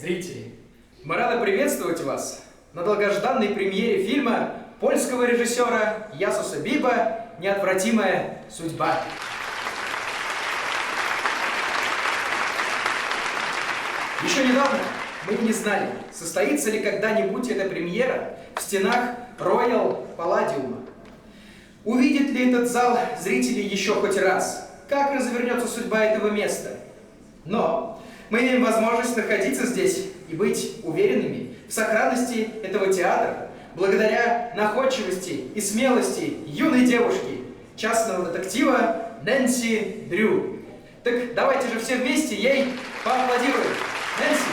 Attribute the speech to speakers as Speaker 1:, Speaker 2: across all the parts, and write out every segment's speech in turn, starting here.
Speaker 1: Зрители, мы рады приветствовать вас на долгожданной премьере фильма польского режиссера Ясуса Биба «Неотвратимая судьба». Еще недавно мы не знали, состоится ли когда-нибудь эта премьера в стенах Royal Palladium. Увидит ли этот зал зрителей еще хоть раз? Как развернется судьба этого места? Но мы имеем возможность находиться здесь и быть уверенными в сохранности этого театра благодаря находчивости и смелости юной девушки, частного детектива Нэнси Дрю. Так давайте же все вместе ей поаплодируем. Нэнси!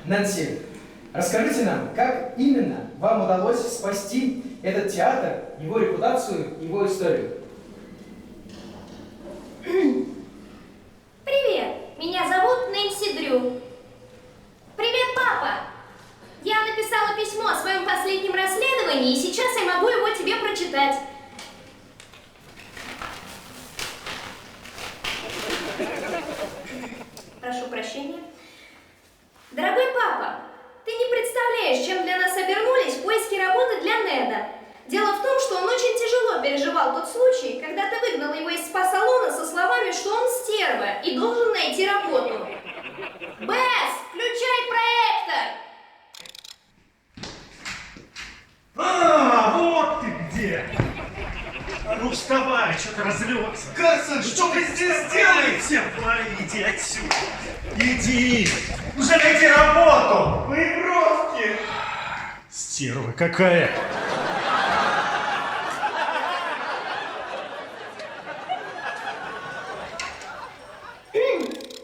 Speaker 1: Нэнси, расскажите нам, как именно вам удалось спасти этот театр, его репутацию, его историю?
Speaker 2: Привет, меня зовут Нэнси Дрю. Привет, папа. Я написала письмо о своем последнем расследовании, и сейчас я могу его тебе прочитать. Прошу прощения. Дорогой папа, ты не представляешь, чем для нас обернулись поиски работы для Неда. Дело в том, что он очень тяжело переживал тот случай, когда ты выгнал его из спа-салона со словами, что он стерва и должен найти работу. Бесс, включай проектор!
Speaker 3: Вот ты где! Ну вставай, что-то разлегся.
Speaker 4: Карсон, что вы здесь делаете?
Speaker 3: Иди отсюда. Иди.
Speaker 4: Уже найти работу! Вы бровки!
Speaker 3: Стерва какая!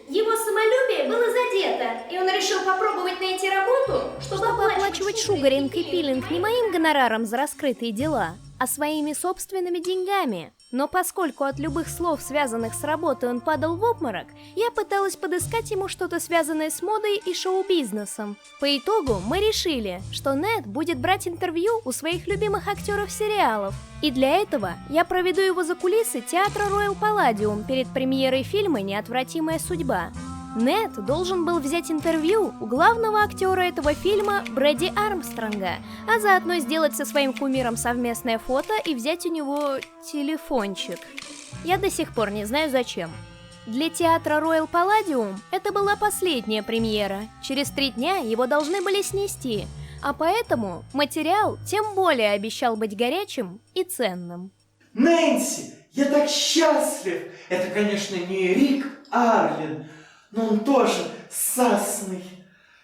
Speaker 2: Его самолюбие было задето, и он решил попробовать найти работу, чтобы
Speaker 5: Оплачивать шугаринг и пилинг не моим гонораром за раскрытые дела, а своими собственными деньгами. Но поскольку от любых слов, связанных с работой, он падал в обморок, я пыталась подыскать ему что-то связанное с модой и шоу-бизнесом. По итогу мы решили, что Нед будет брать интервью у своих любимых актеров сериалов. И для этого я проведу его за кулисы театра Royal Palladium перед премьерой фильма «Неотвратимая судьба». Нед должен был взять интервью у главного актера этого фильма Брэди Армстронга, а заодно сделать со своим кумиром совместное фото и взять у него телефончик. Я до сих пор не знаю зачем. Для театра Royal Palladium это была последняя премьера, через 3 дня его должны были снести, а поэтому материал тем более обещал быть горячим и ценным.
Speaker 4: Нэнси, я так счастлив! Это, конечно, не Рик Арлин, но он тоже сасный.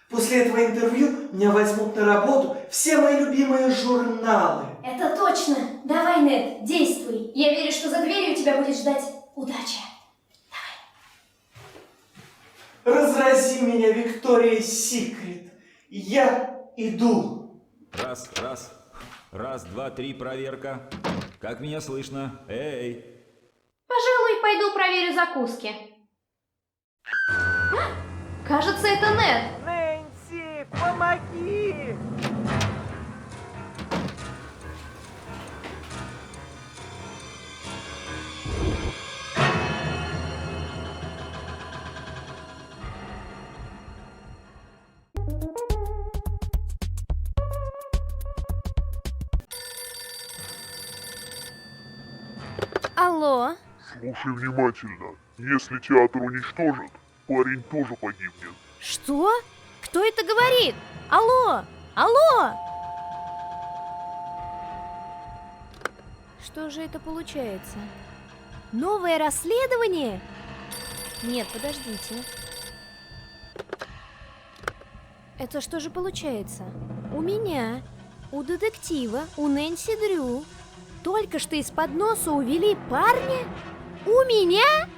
Speaker 4: После этого интервью меня возьмут на работу все мои любимые журналы.
Speaker 2: Это точно. Давай, Нед, действуй. Я верю, что за дверью тебя будет ждать удача.
Speaker 4: Разрази меня, Виктория Секрет. Я иду.
Speaker 6: Раз, два, три, проверка. Как меня слышно? Эй!
Speaker 2: Пожалуй, пойду проверю закуски. Кажется, это Нед.
Speaker 7: Нэнси, помоги!
Speaker 5: Алло?
Speaker 8: Слушай внимательно. Если театр уничтожат, парень тоже погибнет.
Speaker 5: Что? Кто это говорит? Алло? Алло? Что же это получается? Новое расследование? Нет, подождите. Это что же получается? У меня, у детектива, у Нэнси Дрю только что из-под носа увели парня? У меня?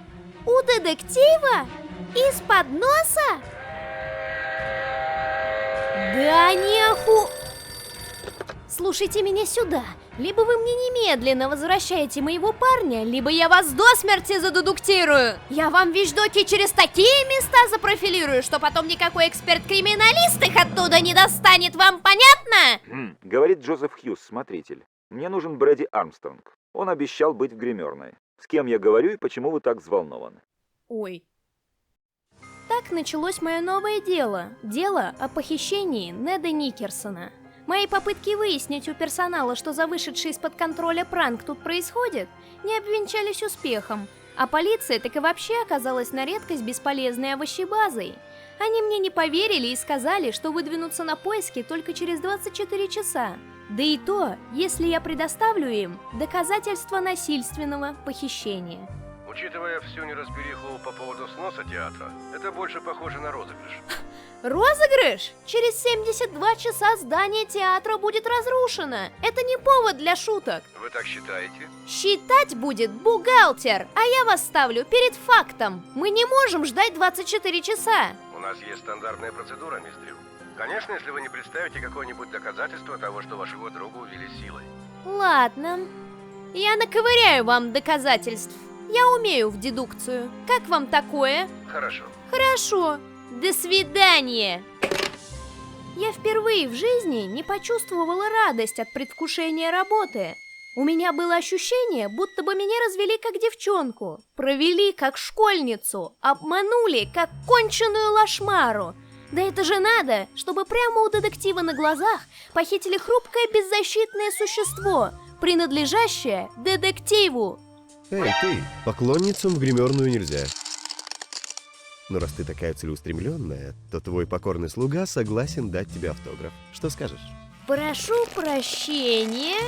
Speaker 5: У детектива? Из-под носа? Да неху... Слушайте меня сюда. Либо вы мне немедленно возвращаете моего парня, либо я вас до смерти задедуктирую. Я вам вещдоки через такие места запрофилирую, что потом никакой эксперт-криминалист их оттуда не достанет. Вам понятно?
Speaker 6: Говорит Джозеф Хьюз, смотритель. Мне нужен Брэди Армстронг. Он обещал быть в гримерной. С кем я говорю и почему вы так взволнованы?
Speaker 5: Ой. Так началось мое новое дело. Дело о похищении Неда Никерсона. Мои попытки выяснить у персонала, что за вышедший из-под контроля пранк тут происходит, не обвенчались успехом, а полиция так и вообще оказалась на редкость бесполезной овощебазой. Они мне не поверили и сказали, что выдвинутся на поиски только через 24 часа. Да и то, если я предоставлю им доказательства насильственного похищения.
Speaker 9: Учитывая всю неразбериху по поводу сноса театра, это больше похоже на розыгрыш.
Speaker 5: Розыгрыш? Через 72 часа здание театра будет разрушено. Это не повод для шуток.
Speaker 9: Вы так считаете?
Speaker 5: Считать будет бухгалтер, а я вас ставлю перед фактом. Мы не можем ждать 24 часа.
Speaker 9: У нас есть стандартная процедура, мисс Дрю. Конечно, если вы не представите какое-нибудь доказательство того, что вашего друга увели силой.
Speaker 5: Ладно. Я наковыряю вам доказательств. Я умею в дедукцию. Как вам такое?
Speaker 9: Хорошо.
Speaker 5: Хорошо. До свидания. Я впервые в жизни не почувствовала радость от предвкушения работы. У меня было ощущение, будто бы меня развели как девчонку, провели как школьницу, обманули как конченую лошмару. Да это же надо, чтобы прямо у детектива на глазах похитили хрупкое беззащитное существо, принадлежащее детективу.
Speaker 10: Эй, ты, поклонницам в гримерную нельзя. Но раз ты такая целеустремленная, то твой покорный слуга согласен дать тебе автограф. Что скажешь?
Speaker 5: Прошу прощения.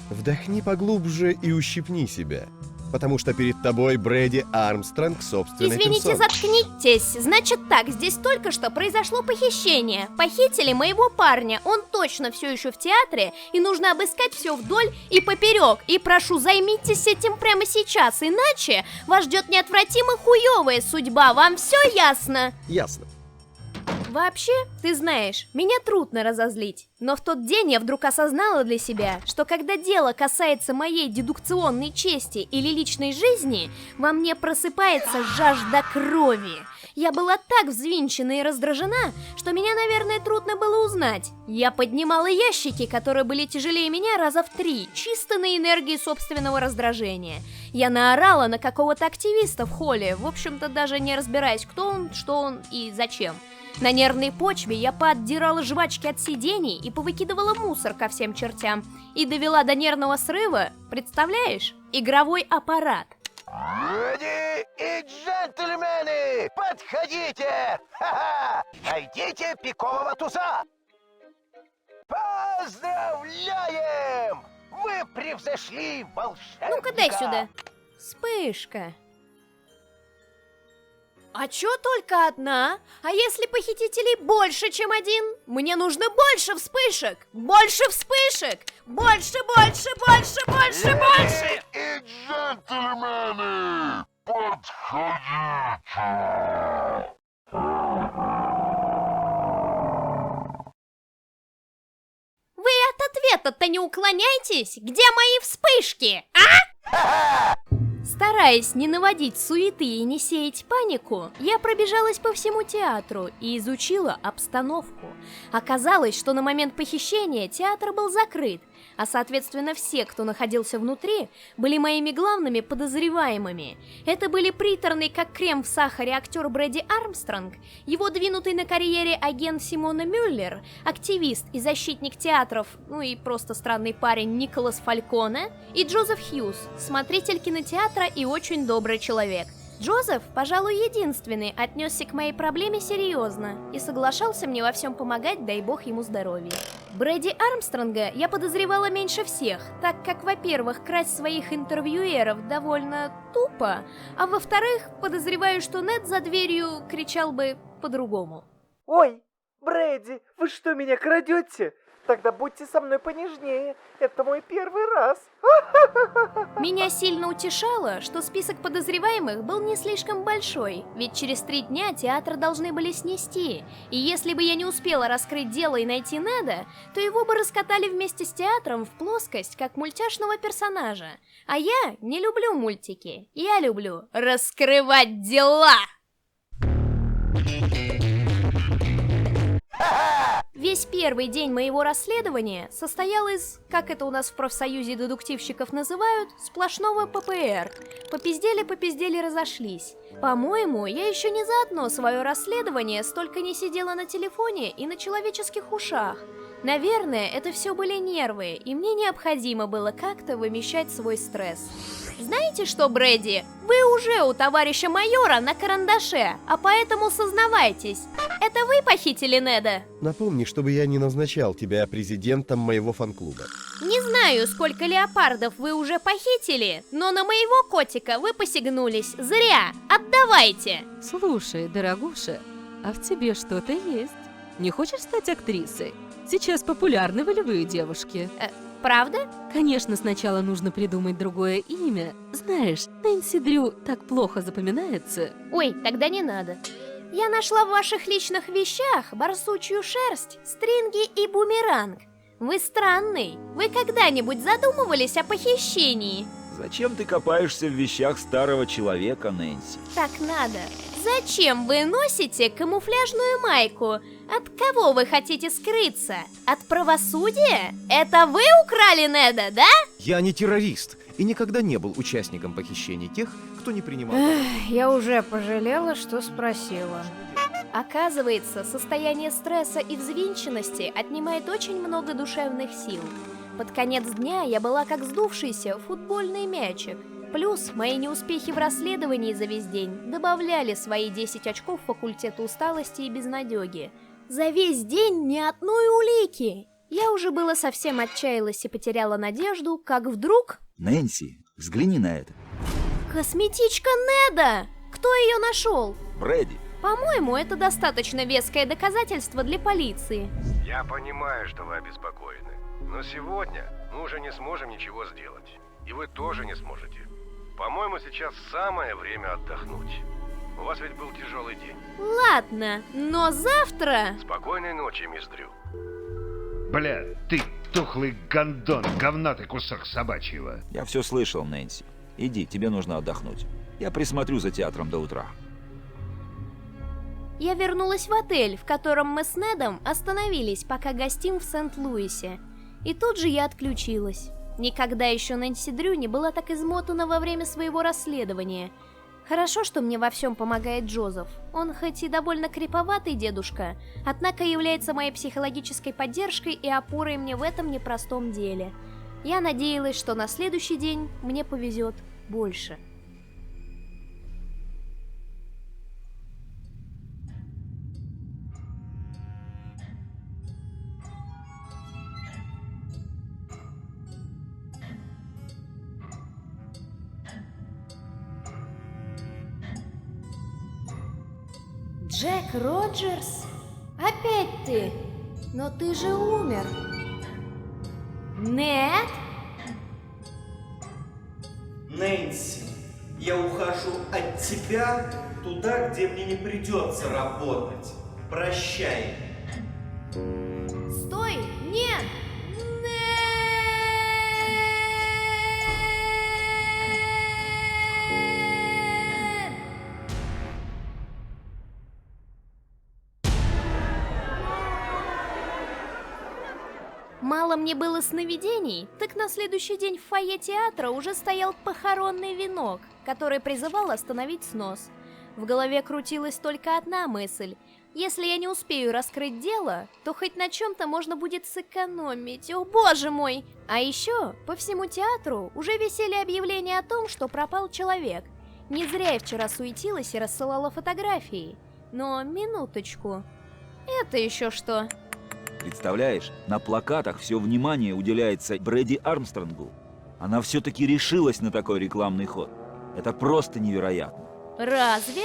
Speaker 10: Вдохни поглубже и ущипни себя. Потому что перед тобой Брэди Армстронг собственной
Speaker 5: Извините,
Speaker 10: персоной.
Speaker 5: заткнитесь. Значит так, здесь только что произошло похищение. Похитили моего парня, он точно все еще в театре, и нужно обыскать все вдоль и поперек. И прошу, займитесь этим прямо сейчас, иначе вас ждет неотвратимо хуевая судьба. Вам все ясно?
Speaker 10: Ясно.
Speaker 5: Вообще, ты знаешь, меня трудно разозлить. Но в тот день я вдруг осознала для себя, что когда дело касается моей дедукционной чести или личной жизни, во мне просыпается жажда крови. Я была так взвинчена и раздражена, что меня, наверное, трудно было узнать. Я поднимала ящики, которые были тяжелее меня раза в 3, чисто на энергии собственного раздражения. Я наорала на какого-то активиста в холле, в общем-то даже не разбираясь, кто он, что он и зачем. На нервной почве я поотдирала жвачки от сидений и повыкидывала мусор ко всем чертям. И довела до нервного срыва, представляешь, игровой аппарат.
Speaker 11: Леди и джентльмены, подходите! Ха-ха! Найдите пикового туза! Поздравляем! Вы превзошли волшебника!
Speaker 5: Ну-ка дай сюда. Вспышка. А чё только одна? А если похитителей больше, чем один? Мне нужно больше вспышек! Больше вспышек! Больше, больше, больше, больше, больше!
Speaker 8: И джентльмены, подходите!
Speaker 5: Вы от ответа-то не уклоняйтесь! Где мои вспышки, а? Стараясь не наводить суеты и не сеять панику, я пробежалась по всему театру и изучила обстановку. Оказалось, что на момент похищения театр был закрыт, а соответственно все, кто находился внутри, были моими главными подозреваемыми. Это были приторный как крем в сахаре актер Брэди Армстронг, его двинутый на карьере агент Симона Мюллер, активист и защитник театров, ну и просто странный парень Николас Фальконе, и Джозеф Хьюз, смотритель кинотеатра и очень добрый человек. Джозеф, пожалуй, единственный отнесся к моей проблеме серьезно и соглашался мне во всем помогать, дай бог ему здоровья. Брэди Армстронга я подозревала меньше всех, так как, во-первых, красть своих интервьюеров довольно тупо, а во-вторых, подозреваю, что Нед за дверью кричал бы по-другому.
Speaker 7: Ой, Брэди, вы что, меня крадете? Тогда будьте со мной понежнее. Это мой первый раз.
Speaker 5: Меня сильно утешало, что список подозреваемых был не слишком большой, ведь через 3 дня театр должны были снести, и если бы я не успела раскрыть дело и найти Неда, то его бы раскатали вместе с театром в плоскость, как мультяшного персонажа. А я не люблю мультики, я люблю раскрывать дела! Весь первый день моего расследования состоял из, как это у нас в профсоюзе дедуктивщиков называют, сплошного ППР. Попиздели, разошлись. По-моему, я еще ни за одно свое расследование столько не сидела на телефоне и на человеческих ушах. Наверное, это все были нервы, и мне необходимо было как-то вымещать свой стресс. Знаете что, Брэди? Вы уже у товарища майора на карандаше, а поэтому сознавайтесь. Это вы похитили Неда?
Speaker 10: Напомни, чтобы я не назначал тебя президентом моего фан-клуба.
Speaker 5: Не знаю, сколько леопардов вы уже похитили, но на моего котика вы посягнулись. Зря. Отдавайте.
Speaker 12: Слушай, дорогуша, а в тебе что-то есть. Не хочешь стать актрисой? Сейчас популярны волевые девушки.
Speaker 5: Правда?
Speaker 12: Конечно, сначала нужно придумать другое имя. Знаешь, Нэнси Дрю так плохо запоминается.
Speaker 5: Ой, тогда не надо. Я нашла в ваших личных вещах барсучью шерсть, стринги и бумеранг. Вы странный. Вы когда-нибудь задумывались о похищении?
Speaker 6: Зачем ты копаешься в вещах старого человека, Нэнси?
Speaker 5: Так надо. Зачем вы носите камуфляжную майку? От кого вы хотите скрыться? От правосудия? Это вы украли Неда, да?
Speaker 13: Я не террорист и никогда не был участником похищений тех, кто не принимал.
Speaker 5: Я уже пожалела, что спросила. Оказывается, состояние стресса и взвинченности отнимает очень много душевных сил. Под конец дня я была как сдувшийся футбольный мячик. Плюс мои неуспехи в расследовании за весь день добавляли свои 10 очков факультету усталости и безнадёги. За весь день ни одной улики. Я уже было совсем отчаялась и потеряла надежду, как вдруг...
Speaker 6: Нэнси, взгляни на это.
Speaker 5: Косметичка Неда! Кто ее нашел?
Speaker 6: Брэди.
Speaker 5: По-моему, это достаточно веское доказательство для полиции.
Speaker 9: Я понимаю, что вы обеспокоены, но сегодня мы уже не сможем ничего сделать. И вы тоже не сможете. По-моему, сейчас самое время отдохнуть. У вас ведь был тяжелый день.
Speaker 5: Ладно, но завтра...
Speaker 9: Спокойной ночи, мисс Дрю.
Speaker 3: Бля, ты тухлый гондон, говнатый кусок собачьего.
Speaker 6: Я все слышал, Нэнси. Иди, тебе нужно отдохнуть. Я присмотрю за театром до утра.
Speaker 5: Я вернулась в отель, в котором мы с Недом остановились, пока гостим в Сент-Луисе. И тут же я отключилась. Никогда еще Нэнси Дрю не была так измотана во время своего расследования. Хорошо, что мне во всем помогает Джозеф. Он хоть и довольно криповатый дедушка, однако является моей психологической поддержкой и опорой мне в этом непростом деле. Я надеялась, что на следующий день мне повезет больше. Джек Роджерс? Опять ты? Но ты же умер. Нед?
Speaker 4: Нэнси, я ухожу от тебя туда, где мне не придется работать. Прощай.
Speaker 5: Стой! Нет! Мало мне было сновидений, так на следующий день в фойе театра уже стоял похоронный венок, который призывал остановить снос. В голове крутилась только одна мысль. Если я не успею раскрыть дело, то хоть на чем-то можно будет сэкономить. О, боже мой! А еще по всему театру уже висели объявления о том, что пропал человек. Не зря я вчера суетилась и рассылала фотографии. Но минуточку. Это еще что?
Speaker 6: Представляешь, на плакатах все внимание уделяется Брэди Армстронгу. Она все-таки решилась на такой рекламный ход. Это просто невероятно.
Speaker 5: Разве?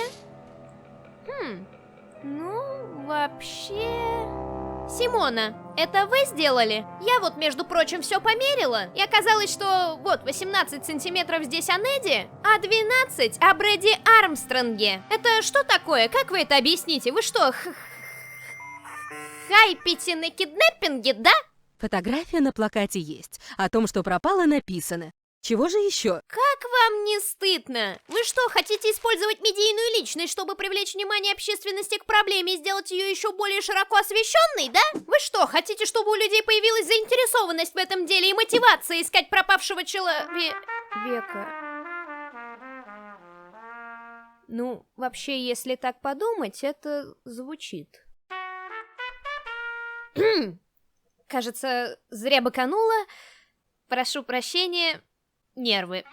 Speaker 5: Ну, вообще... Симона, это вы сделали? Я вот, между прочим, все померила, и оказалось, что вот 18 сантиметров здесь о Неде, а 12 о Брэди Армстронге. Это что такое? Как вы это объясните? Вы что, хайпите на киднеппинге, да?
Speaker 12: Фотография на плакате есть. О том, что пропало, написано. Чего же еще?
Speaker 5: Как вам не стыдно? Вы что, хотите использовать медийную личность, чтобы привлечь внимание общественности к проблеме и сделать ее еще более широко освещенной, да? Вы что, хотите, чтобы у людей появилась заинтересованность в этом деле и мотивация искать пропавшего человека? Ну, вообще, если так подумать, это звучит. Кажется, зря быканула. Прошу прощения, нервы.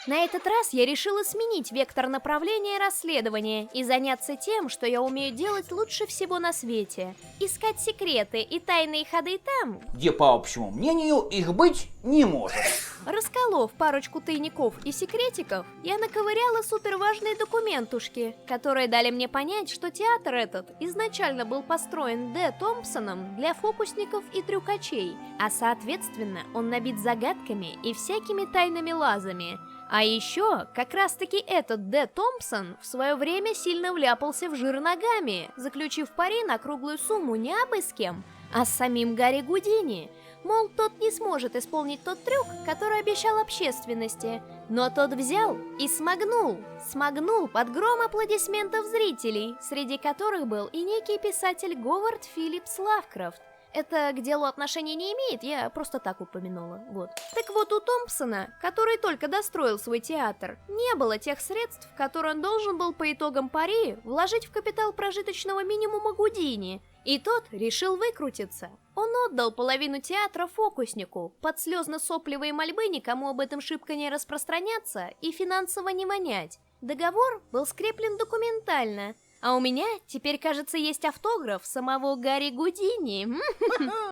Speaker 5: На этот раз я решила сменить вектор направления расследования и заняться тем, что я умею делать лучше всего на свете. Искать секреты и тайные ходы там,
Speaker 14: где, по общему мнению, их быть не может.
Speaker 5: Расколов парочку тайников и секретиков, я наковыряла суперважные документушки, которые дали мне понять, что театр этот изначально был построен Д. Томпсоном для фокусников и трюкачей, а соответственно он набит загадками и всякими тайными лазами. А еще, как раз-таки этот Д. Томпсон в свое время сильно вляпался в жир ногами, заключив пари на круглую сумму не абы с кем, а с самим Гарри Гудини. Мол, тот не сможет исполнить тот трюк, который обещал общественности. Но тот взял и смогнул под гром аплодисментов зрителей, среди которых был и некий писатель Говард Филлипс Лавкрафт. Это к делу отношения не имеет, я просто так упомянула, вот. Так вот, у Томпсона, который только достроил свой театр, не было тех средств, которые он должен был по итогам пари вложить в капитал прожиточного минимума Гудини. И тот решил выкрутиться. Он отдал половину театра фокуснику, под слезно-сопливые мольбы никому об этом шибко не распространяться и финансово не вонять. Договор был скреплен документально. А у меня теперь, кажется, есть автограф самого Гарри Гудини.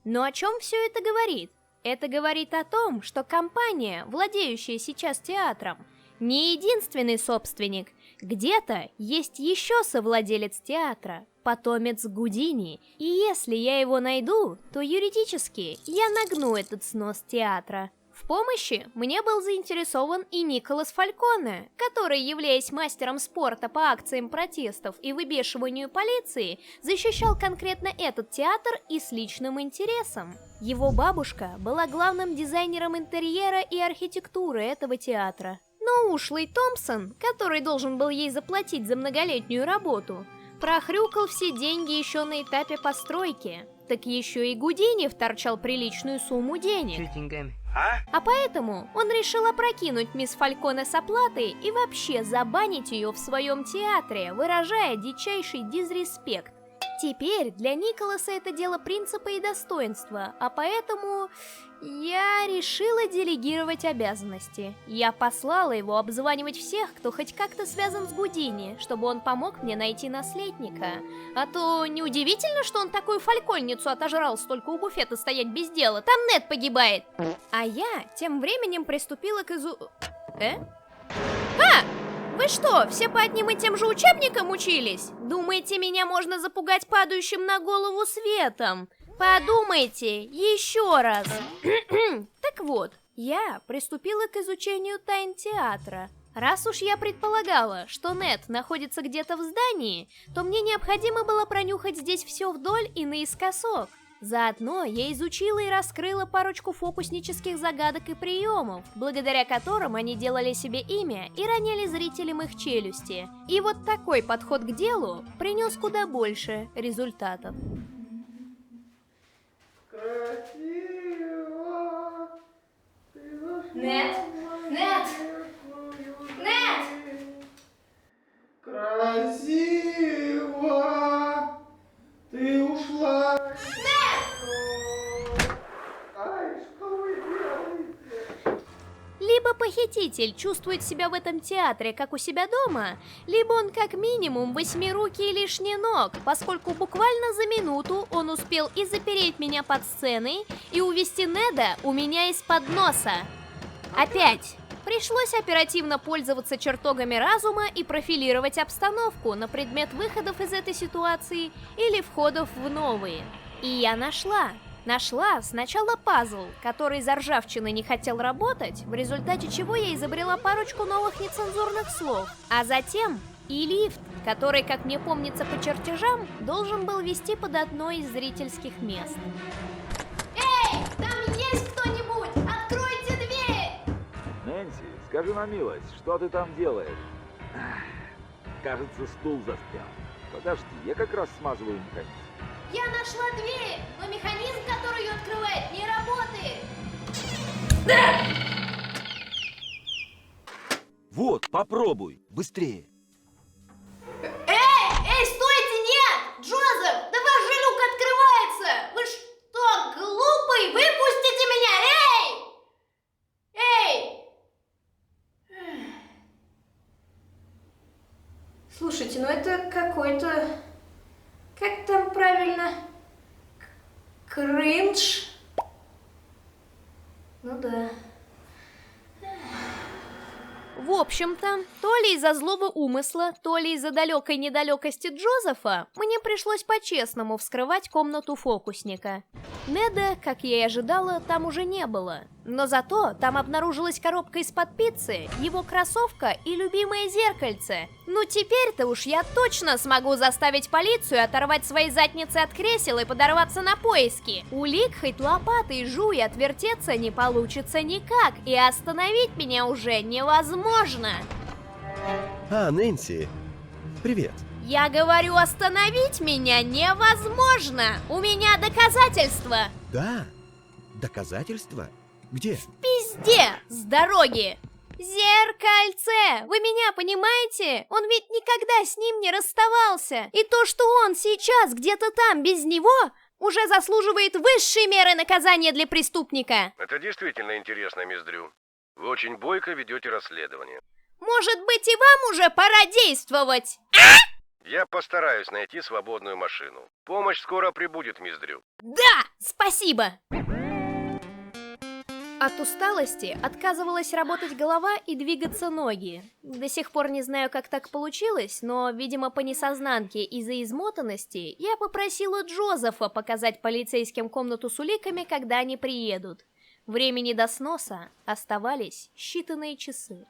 Speaker 5: Но о чем все это говорит? Это говорит о том, что компания, владеющая сейчас театром, не единственный собственник. Где-то есть еще совладелец театра, потомец Гудини. И если я его найду, то юридически я нагну этот снос театра. В помощи мне был заинтересован и Николас Фальконе, который, являясь мастером спорта по акциям протестов и выбешиванию полиции, защищал конкретно этот театр и с личным интересом. Его бабушка была главным дизайнером интерьера и архитектуры этого театра. Но ушлый Томпсон, который должен был ей заплатить за многолетнюю работу, прохрюкал все деньги еще на этапе постройки. Так еще и Гудини вторчал приличную сумму денег. А поэтому он решил опрокинуть мисс Фальконе с оплатой и вообще забанить ее в своем театре, выражая дичайший дизреспект. Теперь для Николаса это дело принципа и достоинства, а поэтому я решила делегировать обязанности. Я послала его обзванивать всех, кто хоть как-то связан с Гудини, чтобы он помог мне найти наследника. А то неудивительно, что он такую фальконницу отожрался только у буфета стоять без дела. Там Нед погибает. А я тем временем приступила к Вы что, все по одним и тем же учебникам учились? Думаете, меня можно запугать падающим на голову светом? Подумайте еще раз. Так вот, я приступила к изучению тайн театра. Раз уж я предполагала, что Нед находится где-то в здании, то мне необходимо было пронюхать здесь все вдоль и наискосок. Заодно я изучила и раскрыла парочку фокуснических загадок и приемов, благодаря которым они делали себе имя и роняли зрителям их челюсти. И вот такой подход к делу принес куда больше результатов.
Speaker 2: Нед! Нед! Нед!
Speaker 4: Красиво! Ты ушла!
Speaker 5: Либо похититель чувствует себя в этом театре, как у себя дома, либо он как минимум восьмирукий лишненог, поскольку буквально за минуту он успел и запереть меня под сценой, и увести Неда у меня из-под носа. Опять пришлось оперативно пользоваться чертогами разума и профилировать обстановку на предмет выходов из этой ситуации или входов в новые. И я нашла сначала пазл, который за ржавчиной не хотел работать, в результате чего я изобрела парочку новых нецензурных слов, а затем и лифт, который, как мне помнится по чертежам, должен был вести под одно из зрительских мест.
Speaker 2: Эй, там есть кто-нибудь? Откройте дверь!
Speaker 6: Нэнси, скажи на милость, что ты там делаешь? Кажется, стул застрял. Подожди, я как раз смазываю механизм.
Speaker 2: Я нашла дверь, но механизм, который ее открывает, не работает.
Speaker 6: Вот, попробуй, быстрее.
Speaker 2: Слушайте, ну это какой-то... Как там правильно? Кринж? Ну да.
Speaker 5: В общем-то, то ли из-за злого умысла, то ли из-за далекой недалекости Джозефа, мне пришлось по-честному вскрывать комнату фокусника. Неда, как я и ожидала, там уже не было. Но зато там обнаружилась коробка из-под пиццы, его кроссовка и любимое зеркальце. Ну теперь-то уж я точно смогу заставить полицию оторвать свои задницы от кресел и подорваться на поиски. Улик хоть лопатой жуй, отвертеться не получится никак, и остановить меня уже невозможно.
Speaker 10: А, Нэнси, привет.
Speaker 5: Я говорю, остановить меня невозможно! У меня доказательства!
Speaker 10: Да, доказательства? Где?
Speaker 5: В пизде! С дороги! Зеркальце! Вы меня понимаете? Он ведь никогда с ним не расставался. И то, что он сейчас где-то там без него, уже заслуживает высшей меры наказания для преступника.
Speaker 9: Это действительно интересно, мисс Дрю. Вы очень бойко ведете расследование.
Speaker 5: Может быть, и вам уже пора действовать?
Speaker 9: Я постараюсь найти свободную машину. Помощь скоро прибудет, мисс Дрю.
Speaker 5: Да, спасибо! От усталости отказывалась работать голова и двигаться ноги. До сих пор не знаю, как так получилось, но, видимо, по несознанке из-за измотанности я попросила Джозефа показать полицейским комнату с уликами, когда они приедут. Времени до сноса оставались считанные часы.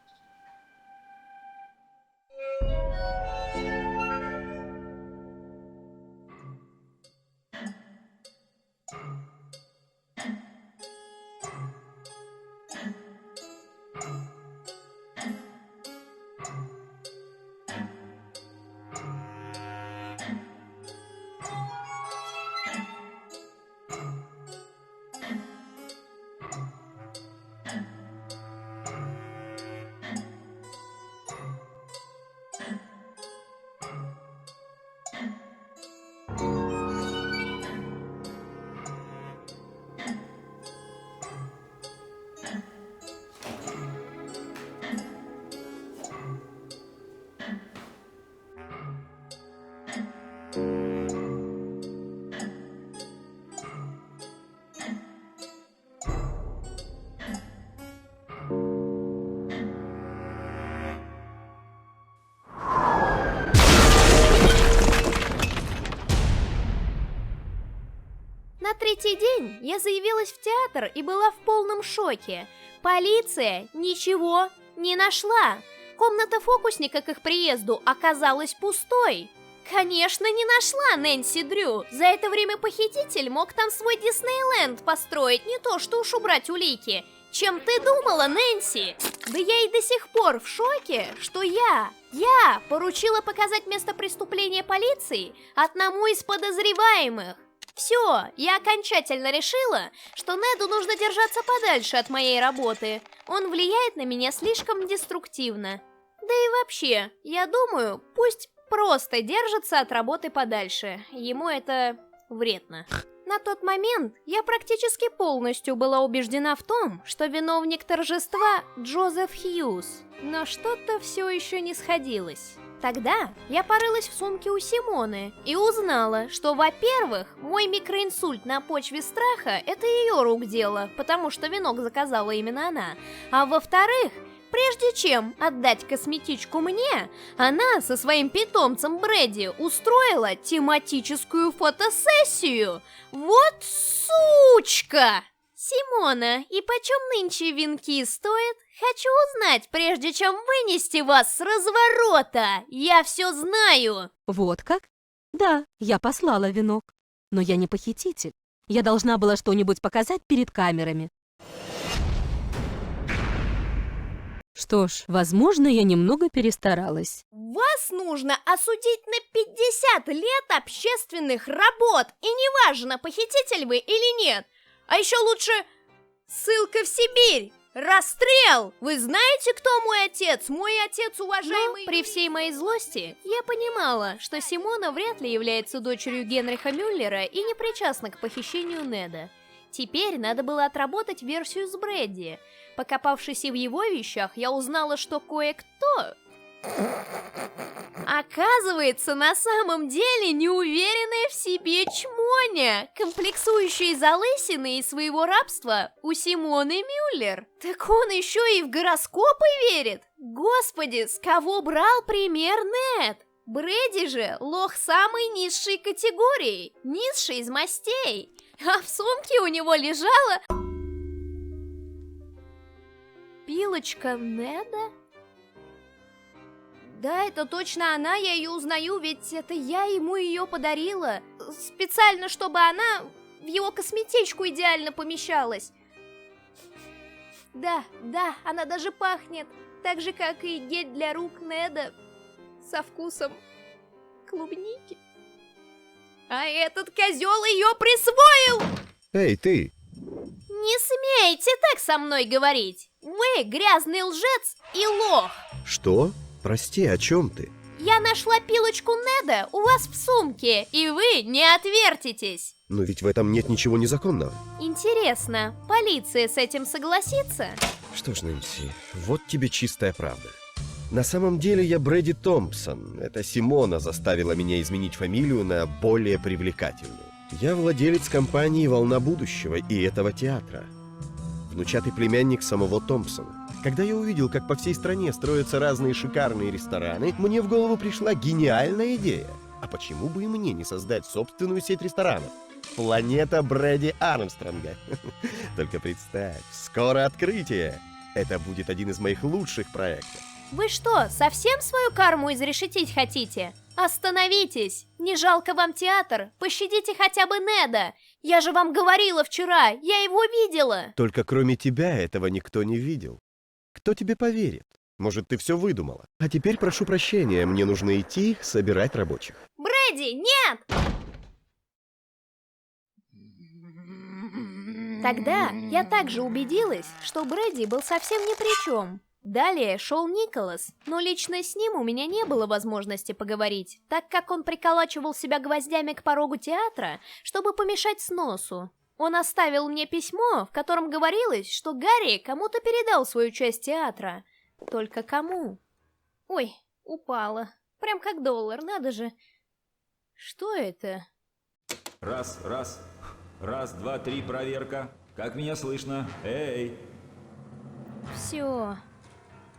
Speaker 5: На третий день я заявилась в театр и была в полном шоке. Полиция ничего не нашла. Комната фокусника к их приезду оказалась пустой. Конечно, не нашла Нэнси Дрю. За это время похититель мог там свой Диснейленд построить, не то что уж убрать улики. Чем ты думала, Нэнси? Да я и до сих пор в шоке, что я поручила показать место преступления полиции одному из подозреваемых. Все, я окончательно решила, что Неду нужно держаться подальше от моей работы. Он влияет на меня слишком деструктивно. Да и вообще, я думаю, пусть просто держится от работы подальше. Ему это вредно. На тот момент я практически полностью была убеждена в том, что виновник торжества Джозеф Хьюз. Но что-то все еще не сходилось. Тогда я порылась в сумке у Симоны и узнала, что, во-первых, мой микроинсульт на почве страха – это ее рук дело, потому что венок заказала именно она. А во-вторых, прежде чем отдать косметичку мне, она со своим питомцем Брэди устроила тематическую фотосессию. Вот сучка! Симона, и почем нынче венки стоят? Хочу узнать, прежде чем вынести вас с разворота. Я все знаю.
Speaker 12: Вот как? Да, я послала венок. Но я не похититель. Я должна была что-нибудь показать перед камерами. Что ж, возможно, я немного перестаралась.
Speaker 5: Вас нужно осудить на 50 лет общественных работ. И неважно, похититель вы или нет. А еще лучше ссылка в Сибирь. Расстрел! Вы знаете, кто мой отец? Мой отец, уважаемый... Но при всей моей злости я понимала, что Симона вряд ли является дочерью Генриха Мюллера и не причастна к похищению Неда. Теперь надо было отработать версию с Брэдди. Покопавшись и в его вещах, я узнала, что кое-кто Оказывается, на самом деле неуверенная в себе чмоня, комплексующая из-за лысины и своего рабства у Симоны Мюллер. Так он еще и в гороскопы верит? Господи, с кого брал пример Нед? Брэди же лох самой низшей категории, низший из мастей. А в сумке у него лежала пилочка Неда? Да, это точно она, я ее узнаю, ведь это я ему ее подарила. Специально, чтобы она в его косметичку идеально помещалась. Да, она даже пахнет так же, как и гель для рук Неда, со вкусом клубники. А этот козел ее присвоил!
Speaker 10: Эй, ты!
Speaker 5: Не смейте так со мной говорить! Вы грязный лжец и лох!
Speaker 10: Что? Прости, о чем ты?
Speaker 5: Я нашла пилочку Неда у вас в сумке, и вы не отвертитесь!
Speaker 10: Но ведь в этом нет ничего незаконного.
Speaker 5: Интересно, полиция с этим согласится?
Speaker 10: Что ж, Нэнси, вот тебе чистая правда. На самом деле я Брэди Томпсон. Это Симона заставила меня изменить фамилию на более привлекательную. Я владелец компании «Волна будущего» и этого театра. Внучатый племянник самого Томпсона. Когда я увидел, как по всей стране строятся разные шикарные рестораны, мне в голову пришла гениальная идея. А почему бы и мне не создать собственную сеть ресторанов? Планета Брэди Армстронга. Только представь, скоро открытие. Это будет один из моих лучших проектов.
Speaker 5: Вы что, совсем свою карму изрешетить хотите? Остановитесь! Не жалко вам театр? Пощадите хотя бы Неда! Я же вам говорила вчера, я его видела!
Speaker 10: Только кроме тебя этого никто не видел. Кто тебе поверит? Может, ты все выдумала? А теперь прошу прощения, мне нужно идти собирать рабочих.
Speaker 5: Брэди, нет! Тогда я также убедилась, что Брэди был совсем ни при чем. Далее шел Николас, но лично с ним у меня не было возможности поговорить, так как он приколачивал себя гвоздями к порогу театра, чтобы помешать сносу. Он оставил мне письмо, в котором говорилось, что Гарри кому-то передал свою часть театра. Только кому? Ой, упала. Прям как $1, надо же. Что это?
Speaker 6: Раз, 2, 3, проверка. Как меня слышно? Эй!
Speaker 5: Все.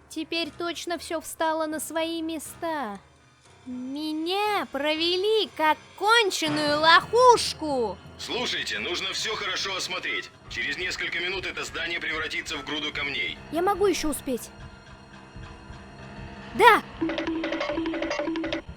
Speaker 5: Теперь точно все встало на свои места. Меня провели как конченую лохушку.
Speaker 15: Слушайте, нужно все хорошо осмотреть. Через несколько минут это здание превратится в груду камней.
Speaker 5: Я могу еще успеть. Да!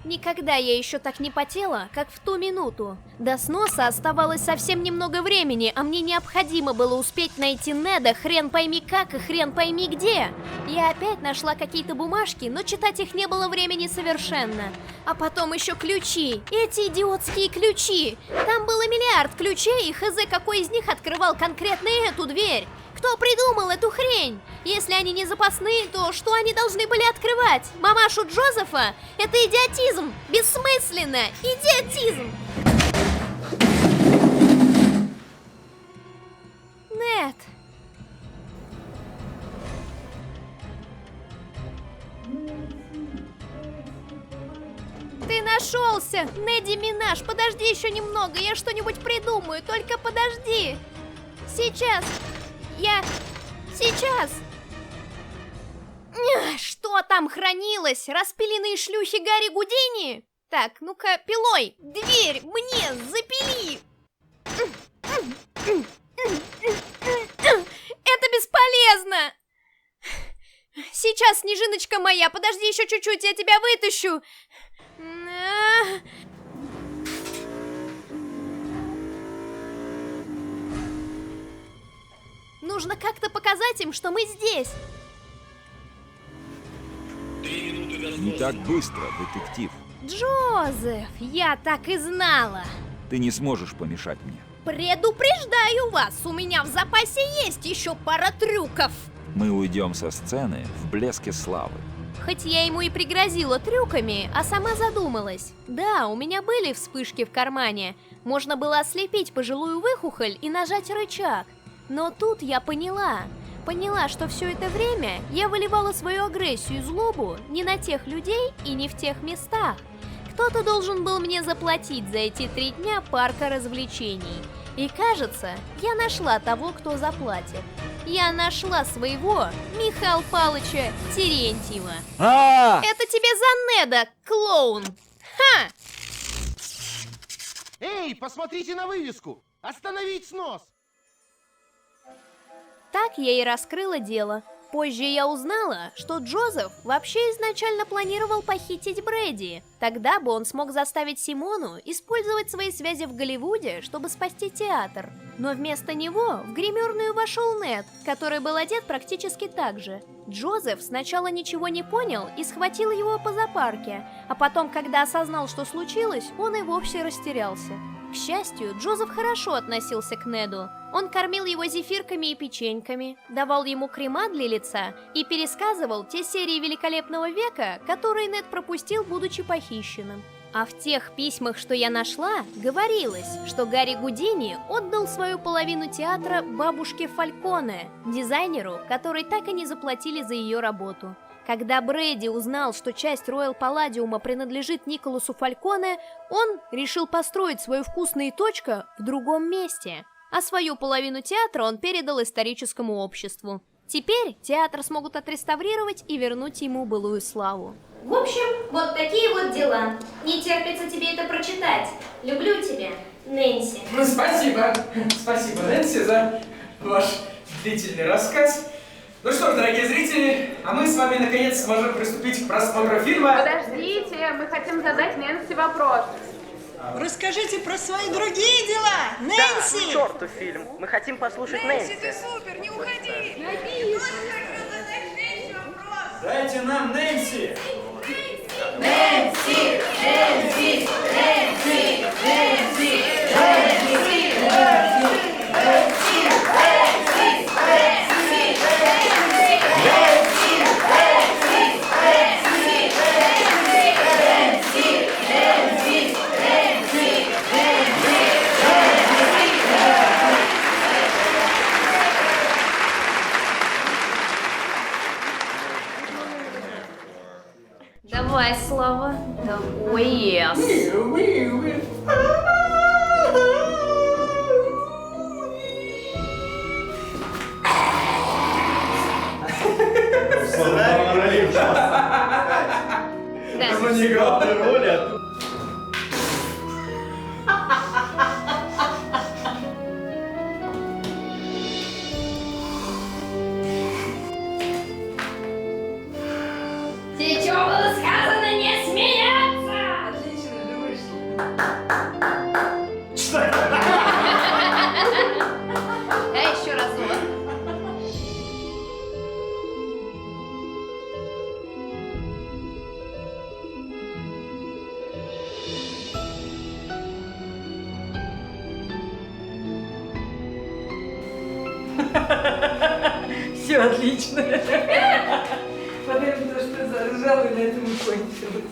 Speaker 5: Никогда я еще так не потела, как в ту минуту. До сноса оставалось совсем немного времени, а мне необходимо было успеть найти Неда хрен пойми как и хрен пойми где. Я опять нашла какие-то бумажки, но читать их не было времени совершенно. А потом еще ключи. Эти идиотские ключи. Там было миллиард ключей, и хз какой из них открывал конкретно эту дверь. Кто придумал эту хрень? Если они не запасные, то что они должны были открывать? Мамашу Джозефа? Это идиотизм! Бессмысленно! Идиотизм! Нед! Ты нашелся! Неди Минаж, подожди еще немного, я что-нибудь придумаю, только подожди! Сейчас! Сейчас! Что там хранилось? Распиленные шлюхи Гарри Гудини? Так, ну-ка, пилой! Дверь мне запили! Это бесполезно! Сейчас, снежиночка моя, подожди еще чуть-чуть, я тебя вытащу! Нужно как-то показать им, что мы здесь.
Speaker 6: Не так быстро, детектив.
Speaker 5: Джозеф, я так и знала.
Speaker 6: Ты не сможешь помешать мне.
Speaker 5: Предупреждаю вас, у меня в запасе есть еще пара трюков.
Speaker 6: Мы уйдем со сцены в блеске славы.
Speaker 5: Хоть я ему и пригрозила трюками, а сама задумалась. Да, у меня были вспышки в кармане. Можно было ослепить пожилую выхухоль и нажать рычаг. Но тут я поняла. поняла, что все это время я выливала свою агрессию и злобу не на тех людей и не в тех местах. Кто-то должен был мне заплатить за эти 3 дня парка развлечений. И кажется, я нашла того, кто заплатит. Я нашла своего Михаила Павловича Терентьева. Это тебе за Неда, клоун! Ха!
Speaker 11: Эй, посмотрите на вывеску! Остановить снос!
Speaker 5: Так я и раскрыла дело. Позже я узнала, что Джозеф вообще изначально планировал похитить Брэди. Тогда бы он смог заставить Симону использовать свои связи в Голливуде, чтобы спасти театр. Но вместо него в гримерную вошел Нед, который был одет практически так же. Джозеф сначала ничего не понял и схватил его по зоопарке, а потом, когда осознал, что случилось, он и вовсе растерялся. К счастью, Джозеф хорошо относился к Неду. Он кормил его зефирками и печеньками, давал ему крема для лица и пересказывал те серии «Великолепного века», которые Нед пропустил, будучи похищенным. А в тех письмах, что я нашла, говорилось, что Гарри Гудини отдал свою половину театра бабушке Фальконе, дизайнеру, который так и не заплатили за ее работу. Когда Брэди узнал, что часть Роял Палладиума принадлежит Николасу Фальконе, он решил построить свою вкусную точку в другом месте, а свою половину театра он передал историческому обществу. Теперь театр смогут отреставрировать и вернуть ему былую славу.
Speaker 2: В общем, вот такие вот дела. Не терпится тебе это прочитать. Люблю тебя, Нэнси.
Speaker 1: Спасибо. Спасибо, Нэнси, за ваш длительный рассказ. Ну что ж, дорогие зрители, а мы с вами наконец сможем приступить к просмотру фильма.
Speaker 16: Подождите, мы хотим задать Нэнси вопрос.
Speaker 17: Расскажите про свои другие дела, Нэнси!
Speaker 7: Да, к черту фильм. Мы хотим послушать Нэнси.
Speaker 17: Ты супер, не уходи!
Speaker 4: Дайте нам Нэнси!
Speaker 17: Нэнси! Нэнси! Нэнси! Нэнси! Нэнси!
Speaker 5: Давай, Слава. Ой, yes.
Speaker 4: Это не главная роль, а тут...
Speaker 2: Тебе что было сказано, не смеяться?
Speaker 17: Отлично же вышло.
Speaker 5: А еще разок.
Speaker 17: Все отлично. Потому что заржал, и на этом и кончилось.